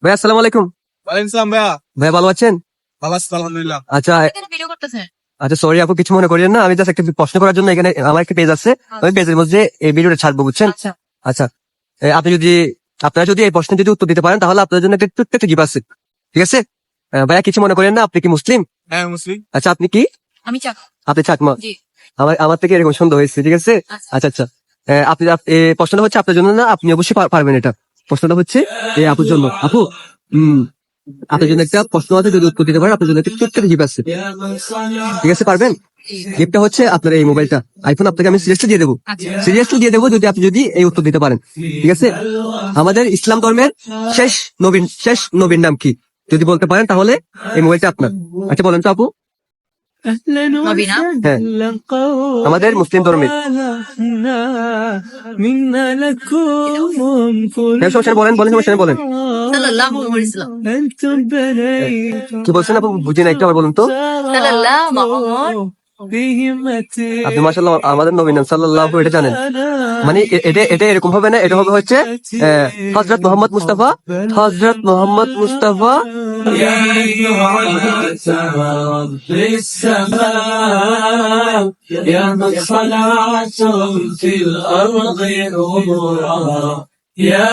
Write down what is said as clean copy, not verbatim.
ভাই আসসালামু আলাইকুম। ওয়ালাইকুম সালাম ভাইয়া। ভাই ভালো আছেন? ভালো আছি তো, আলহামদুলিল্লাহ। আচ্ছা আচ্ছা, সরি আপু, কিছু মনে করেন না, আমি জাস্ট একটা প্রশ্ন করার জন্য এখানে আমার একটা পেজ আছে, আমি পেজের মধ্যে এই ভিডিওটা ছাড়বো, বুঝছেন? আচ্ছা, আপনি যদি আপনারা যদি এই প্রশ্নের যদি উত্তর দিতে পারেন তাহলে আপনাদের জন্য একটা ছোট্ট একটা গিফট আছে, ঠিক আছে? ভাইয়া কিছু মনে করেন না, আপনি কি মুসলিম? হ্যাঁ, মুসলিম। আচ্ছা, আপনি কি? আমি চাক আপনি চাকমা? জি। আমার থেকে এরকম সন্দেহ হয়েছে, ঠিক আছে? আচ্ছা। আচ্ছা আচ্ছা, আপনি এই প্রশ্নটা হচ্ছে আপনার জন্য না, আপনি অবশ্যই পারবেন এটা। প্রশ্নটা হচ্ছে এই আপুর জন্য। আপু, আপনার জন্য একটা প্রশ্ন আছে, যদি উত্তর দিতে পারেন আপনার জন্য একটা ছোট্ট একটা গিফট আছে, ঠিক আছে? পারবেন? গিফটটা হচ্ছে আপনার এই মোবাইলটা, আইফোন আপনাকে আমি সিরিয়াসলি দিয়ে দেবো, আচ্ছা। সিরিয়াসলি দিয়ে দেবো যদি আপনি যদি এই উত্তর দিতে পারেন, ঠিক আছে? আমাদের ইসলাম ধর্মের শেষ নবীর নাম কি? যদি বলতে পারেন তাহলে এই মোবাইলটা আপনার। আচ্ছা বলেন তো আপু। নবীনা হ্যাঁ, আমাদের মুসলিম ধর্মের। হ্যাঁ, সমস্যা নেই, বলেন সমস্যা নেই, বলেন। সাল্লাল্লাহু আলাইহি ওয়াসাল্লাম। কি বলছেন আপু, বুঝি না, একটু আবার বলুন তো। সাল্লাল্লাহু মুহাম্মদ। আপনি মাশাআল্লাহ আমাদের নবী নাম সাল্লাল্লাহু এটা জানেন, মানে এটা এরকম হবে না, এটা হবে হচ্ছে হযরত মুহাম্মদ মুস্তাফা, হযরত মুহাম্মদ মুস্তাফা। يا أيها رب السماء يا من صنعتم في الأرض نورا يا